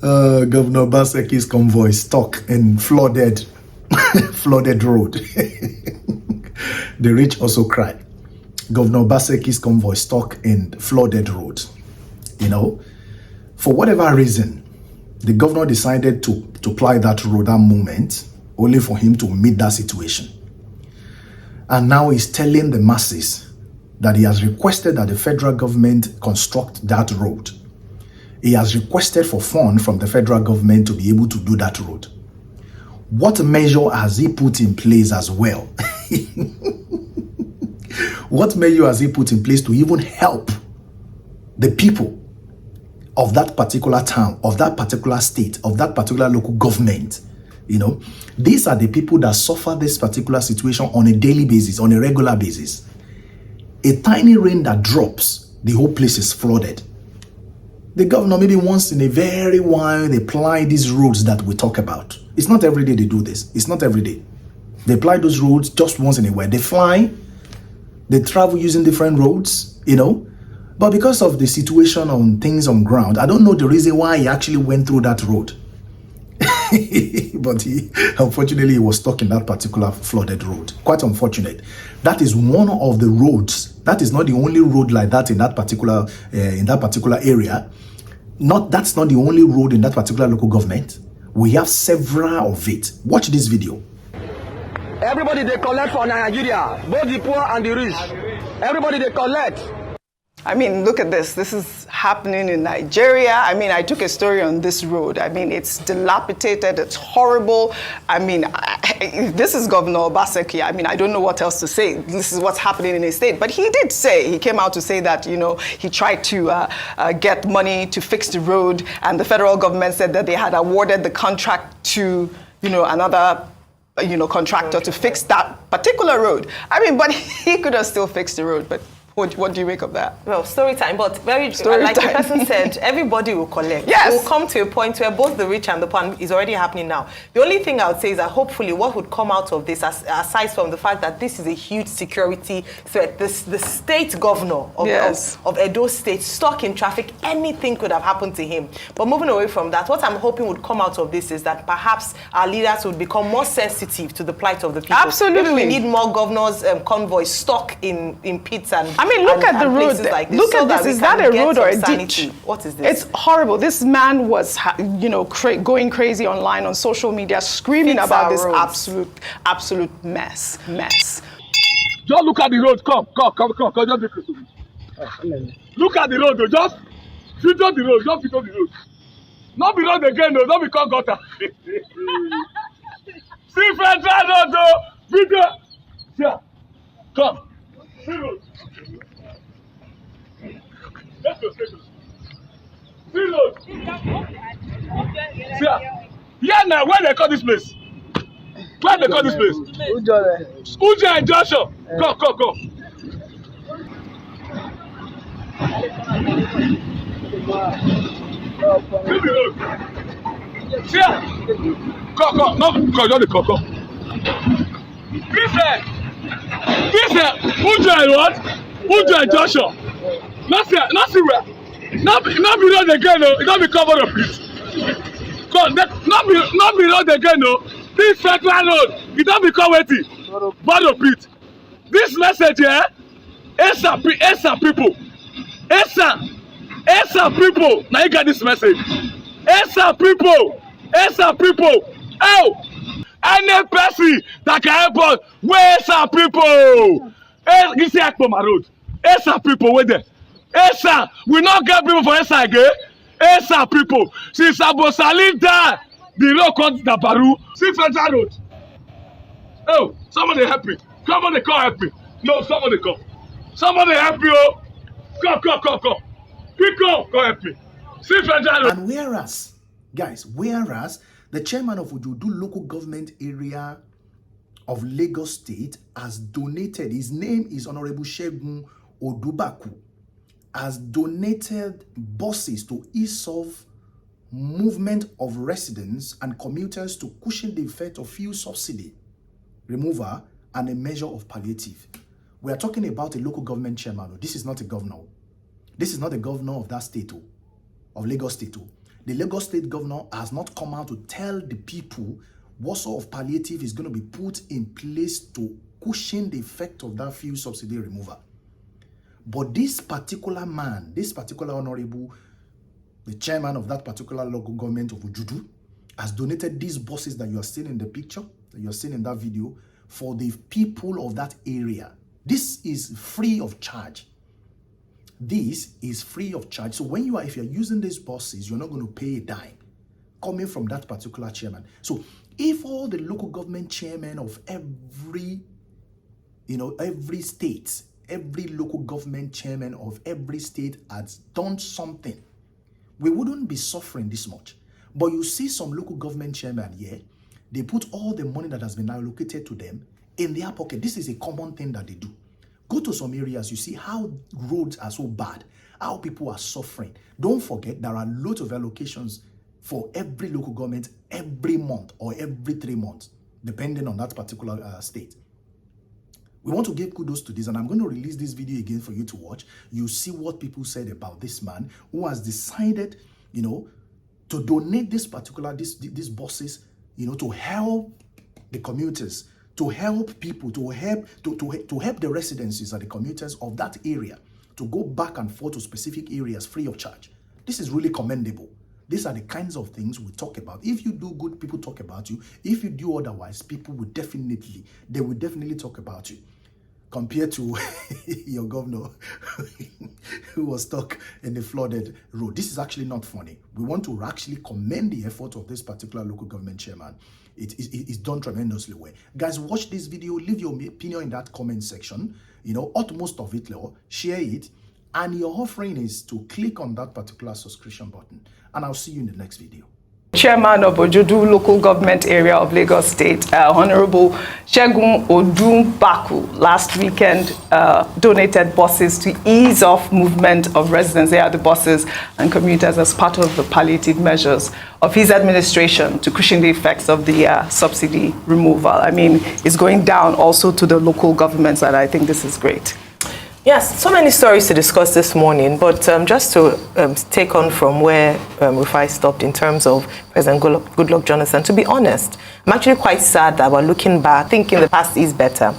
Governor Obaseki's convoy stuck in flooded road. The rich also cry. Governor Obaseki's convoy stuck in flooded road. You know, for whatever reason, the governor decided to ply that road that moment, only for him to meet that situation. And now he's telling the masses that he has requested that the federal government construct that road. He has requested for funds from the federal government to be able to do that road. What measure has he put in place as well? What measure has he put in place to even help the people of that particular town, of that particular state, of that particular local government? You know, these are the people that suffer this particular situation on a daily basis, on a regular basis. A tiny rain that drops, the whole place is flooded. The governor, maybe once in a very while, they ply these roads that we talk about. It's not every day they do this. It's not every day. They ply those roads just once in a while. They fly, they travel using different roads, you know. But because of the situation on things on ground, I don't know the reason why he actually went through that road. But unfortunately, he was stuck in that particular flooded road. Quite unfortunate. That is one of the roads. That is not the only road like that in that particular area. That's not the only road in that particular local government. We have several of it. Watch this video. Everybody they collect for Nigeria, both the poor and the rich. Everybody they collect. I mean, look at this. This is happening in Nigeria. I mean, I took a story on this road. I mean, it's dilapidated. It's horrible. I mean, this is Governor Obaseki. I mean, I don't know what else to say. This is what's happening in his state. But he did say, he came out to say that, you know, he tried to get money to fix the road. And the federal government said that they had awarded the contract to, you know, another contractor to fix that particular road. I mean, but he could have still fixed the road. But what do you make of that? Well, story time, but like the person said, everybody will collect. Yes. It will come to a point where both the rich and the poor is already happening now. The only thing I would say is that hopefully what would come out of this, aside from the fact that this is a huge security threat, the state governor of Edo State stuck in traffic, anything could have happened to him. But moving away from that, what I'm hoping would come out of this is that perhaps our leaders would become more sensitive to the plight of the people. Absolutely. Maybe we need more governors' convoys stuck in pits and I mean, look at the road. Like look at this. Is that a road or a ditch? What is this? It's horrible. This man was, going crazy online on social media, screaming about this absolute mess. Just look at the road. Come. Just be close. Look at the road. Just filter the road. Just filter the road. Not be road again. No, not become gutter. See federal road. Filter. Yeah. Come. See road. Let's go. See road. Yeah, now where they call this place? Where they call this place? Uja and Joshua. Come. See the road. See ya. Come. No, come. This Uja and what? Uja and Joshua. Not see where. Not be road again, no. It not be covered up it. Not be road again, no. This federal road, it not be covered it. Bad of it. This message here, ESA people. ESA people. Now you got this message. ESA people. Oh, any person that can help us, where ESA people? You see Akpoma road. ESA people, where there? ESA, we not get people for ESA again. ESA people. Since Abu Salim died, the road called Dabaru. See Federal Road. Oh, somebody help me. Somebody come help me. No, somebody come. Somebody help me, oh. Come. Quick, come help me. See Federal Road. And whereas the chairman of Ujudu local government area of Lagos State has donated, his name is Honorable Shegun Odubaku, has donated buses to ease off movement of residents and commuters to cushion the effect of fuel subsidy removal and a measure of palliative. We are talking about a local government chairman. This is not a governor. This is not the governor of that state, of Lagos State. The Lagos State governor has not come out to tell the people what sort of palliative is going to be put in place to cushion the effect of that fuel subsidy removal. But this particular man, this particular honorable, the chairman of that particular local government of Ojudu, has donated these buses that you are seeing in the picture, that you are seeing in that video, for the people of that area. This is free of charge. This is free of charge. So if you're using these buses, you're not going to pay a dime coming from that particular chairman. So if all the local government chairmen of every state, every local government chairman of every state has done something, we wouldn't be suffering this much. But you see some local government chairman here, they put all the money that has been allocated to them in their pocket. This is a common thing that they do. Go to some areas, you see how roads are so bad, how people are suffering. Don't forget, there are loads of allocations for every local government every month or every 3 months, depending on that particular state. We want to give kudos to this, and I'm going to release this video again for you to watch. You see what people said about this man who has decided, to donate these buses, to help the commuters, to help people, to help the residences and the commuters of that area to go back and forth to specific areas free of charge. This is really commendable. These are the kinds of things we talk about. If you do good, people talk about you. If you do otherwise, people will definitely talk about you. Compared to your governor who was stuck in the flooded road. This is actually not funny. We want to actually commend the effort of this particular local government chairman. It's done tremendously well. Guys, watch this video. Leave your opinion in that comment section. Utmost of it, share it. And your offering is to click on that particular subscription button. And I'll see you in the next video. Chairman of Ojudu local government area of Lagos State, Honorable Segun Odumbaku, last weekend donated buses to ease off movement of residents. They are the buses and commuters as part of the palliative measures of his administration to cushion the effects of the subsidy removal. I mean, it's going down also to the local governments, and I think this is great. Yes, so many stories to discuss this morning, but just to take on from where Rufai stopped in terms of President Goodluck Jonathan, to be honest, I'm actually quite sad that we're looking back, thinking the past is better.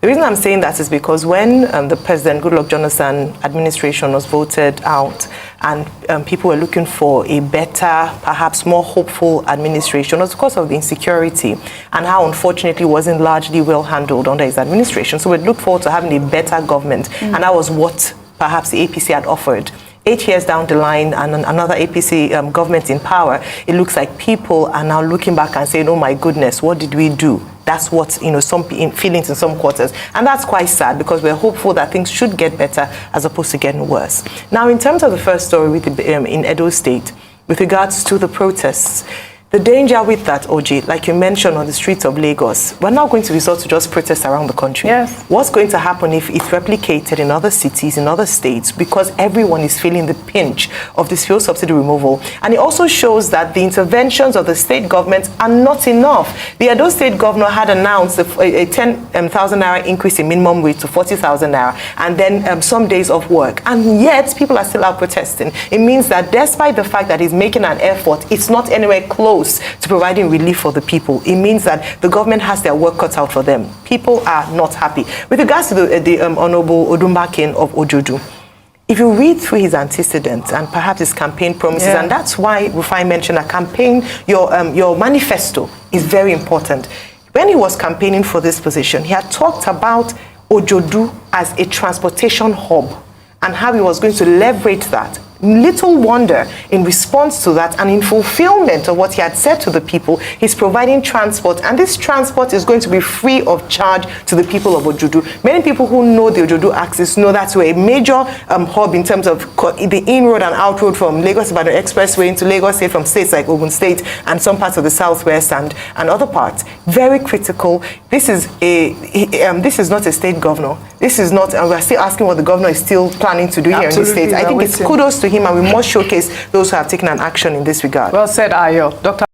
The reason I'm saying that is because when the President Goodluck Jonathan administration was voted out and people were looking for a better, perhaps more hopeful administration, it was because of the insecurity and how unfortunately it wasn't largely well handled under his administration. So we'd look forward to having a better government, and that was what perhaps the APC had offered. 8 years down the line and another APC government in power, it looks like people are now looking back and saying, oh my goodness, what did we do? That's what, some feelings in some quarters. And that's quite sad because we're hopeful that things should get better as opposed to getting worse. Now, in terms of the first story with in Edo State, with regards to the protests, the danger with that, OG, like you mentioned on the streets of Lagos, we're not going to resort to just protests around the country. Yes. What's going to happen if it's replicated in other cities, in other states, because everyone is feeling the pinch of this fuel subsidy removal? And it also shows that the interventions of the state government are not enough. The Edo State governor had announced a 10,000 naira increase in minimum wage to 40,000 naira, and then some days of work. And yet, people are still out protesting. It means that despite the fact that he's making an effort, it's not anywhere close to providing relief for the people. It means that the government has their work cut out for them. People are not happy. With regards to the Honorable Odumbakin of Ojudu, if you read through his antecedents and perhaps his campaign promises, and that's why Rufai mentioned a campaign, your manifesto is very important. When he was campaigning for this position, he had talked about Ojudu as a transportation hub and how he was going to leverage that. Little wonder, in response to that and in fulfillment of what he had said to the people, he's providing transport, and this transport is going to be free of charge to the people of Ojudu. Many people who know the Ojudu axis know that's a major hub in terms of the in-road and out-road from Lagos by the expressway into Lagos State, from states like Ogun State and some parts of the southwest and other parts. Very critical. This is not a state governor. This is not, and we're still asking what the governor is still planning to do here in the state. I think it's kudos to him, and we must showcase those who have taken an action in this regard. Well said, Ayo. Dr.